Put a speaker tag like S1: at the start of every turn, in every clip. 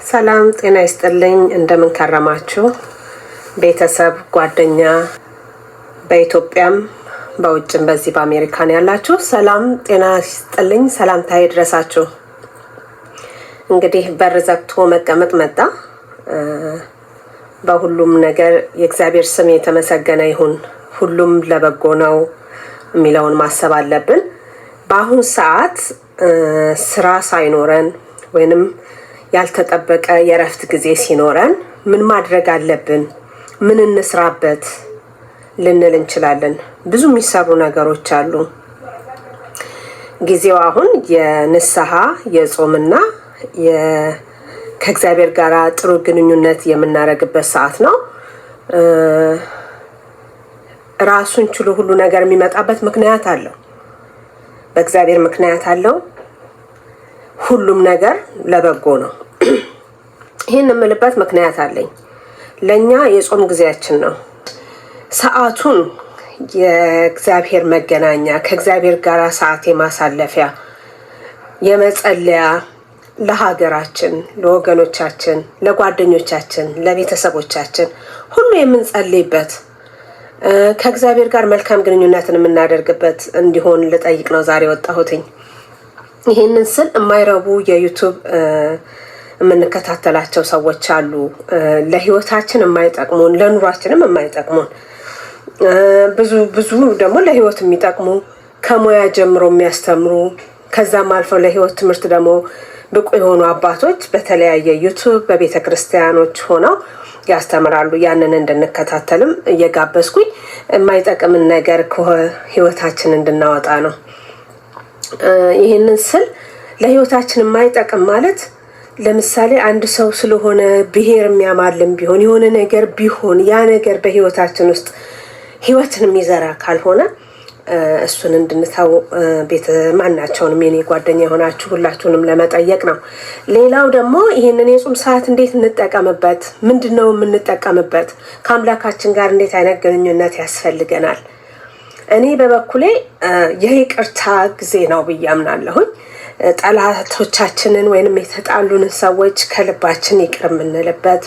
S1: ሰላም ጤና ይስጥልኝ። እንደምን ከረማችሁ ቤተሰብ ጓደኛ በኢትዮጵያም በውጭም በዚህ በአሜሪካን ያላችሁ ሰላም ጤና ይስጥልኝ። ሰላምታዬ ይድረሳችሁ። እንግዲህ በር ዘግቶ መቀመጥ መጣ። በሁሉም ነገር የእግዚአብሔር ስም የተመሰገነ ይሁን። ሁሉም ለበጎ ነው የሚለውን ማሰብ አለብን። በአሁን ሰዓት ስራ ሳይኖረን ወይንም ያልተጠበቀ የረፍት ጊዜ ሲኖረን ምን ማድረግ አለብን? ምን እንስራበት ልንል እንችላለን። ብዙ የሚሰሩ ነገሮች አሉ። ጊዜው አሁን የንስሐ የጾምና ከእግዚአብሔር ጋር ጥሩ ግንኙነት የምናደርግበት ሰዓት ነው። ራሱን ችሎ ሁሉ ነገር የሚመጣበት ምክንያት አለው። በእግዚአብሔር ምክንያት አለው። ሁሉም ነገር ለበጎ ነው። ይሄን የምልበት ምክንያት አለኝ። ለኛ የጾም ጊዜያችን ነው። ሰዓቱን የእግዚአብሔር መገናኛ ከእግዚአብሔር ጋር ሰዓት የማሳለፊያ የመጸለያ ለሀገራችን፣ ለወገኖቻችን፣ ለጓደኞቻችን፣ ለቤተሰቦቻችን ሁሉ የምንጸልይበት ከእግዚአብሔር ጋር መልካም ግንኙነትን የምናደርግበት እንዲሆን ልጠይቅ ነው ዛሬ ወጣሁትኝ። ይሄንን ስል የማይረቡ የዩቲዩብ የምንከታተላቸው ሰዎች አሉ። ለህይወታችን የማይጠቅሙን፣ ለኑሯችንም የማይጠቅሙን፣ ብዙ ደግሞ ለህይወት የሚጠቅሙ ከሙያ ጀምሮ የሚያስተምሩ ከዛም አልፈው ለህይወት ትምህርት ደግሞ ብቁ የሆኑ አባቶች በተለያየ ዩቲዩብ በቤተክርስቲያኖች ሆነው ያስተምራሉ። ያንን እንድንከታተልም እየጋበዝኩኝ የማይጠቅምን ነገር ከህይወታችን እንድናወጣ ነው። ይሄንን ስል ለህይወታችን የማይጠቅም ማለት ለምሳሌ አንድ ሰው ስለሆነ ብሄር የሚያማልም ቢሆን የሆነ ነገር ቢሆን ያ ነገር በህይወታችን ውስጥ ህይወትን የሚዘራ ካልሆነ እሱን እንድንተው ማናቸውንም የኔ ጓደኛ የሆናችሁ ሁላችሁንም ለመጠየቅ ነው። ሌላው ደግሞ ይሄንን የጾም ሰዓት እንዴት እንጠቀምበት? ምንድነው የምንጠቀምበት? ከአምላካችን ጋር እንዴት አይነት ግንኙነት ያስፈልገናል? እኔ በበኩሌ የይቅርታ ጊዜ ነው ብዬ አምናለሁኝ። ጠላቶቻችንን ወይንም የተጣሉንን ሰዎች ከልባችን ይቅር የምንልበት፣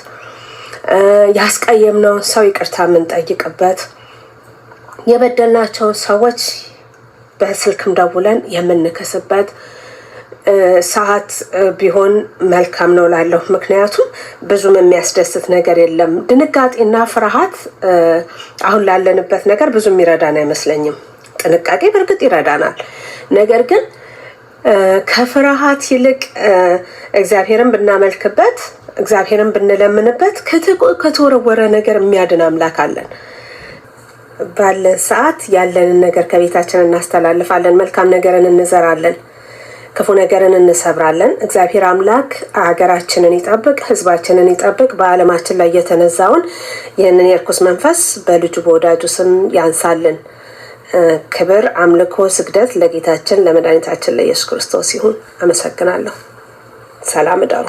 S1: ያስቀየምነውን ሰው ይቅርታ የምንጠይቅበት፣ የበደልናቸውን ሰዎች በስልክም ደውለን የምንከስበት ሰዓት ቢሆን መልካም ነው ላለሁ። ምክንያቱም ብዙም የሚያስደስት ነገር የለም። ድንጋጤና ፍርሃት አሁን ላለንበት ነገር ብዙም ይረዳን አይመስለኝም። ጥንቃቄ በእርግጥ ይረዳናል። ነገር ግን ከፍርሃት ይልቅ እግዚአብሔርን ብናመልክበት፣ እግዚአብሔርን ብንለምንበት ከተወረወረ ነገር የሚያድን አምላክ አለን። ባለን ሰዓት ያለንን ነገር ከቤታችን እናስተላልፋለን። መልካም ነገርን እንዘራለን፣ ክፉ ነገርን እንሰብራለን። እግዚአብሔር አምላክ ሀገራችንን ይጠብቅ፣ ህዝባችንን ይጠብቅ። በዓለማችን ላይ የተነዛውን ይህንን የርኩስ መንፈስ በልጁ በወዳጁ ስም ያንሳልን። ክብር፣ አምልኮ፣ ስግደት ለጌታችን ለመድኃኒታችን ለኢየሱስ ክርስቶስ ይሁን። አመሰግናለሁ። ሰላም እደሩ።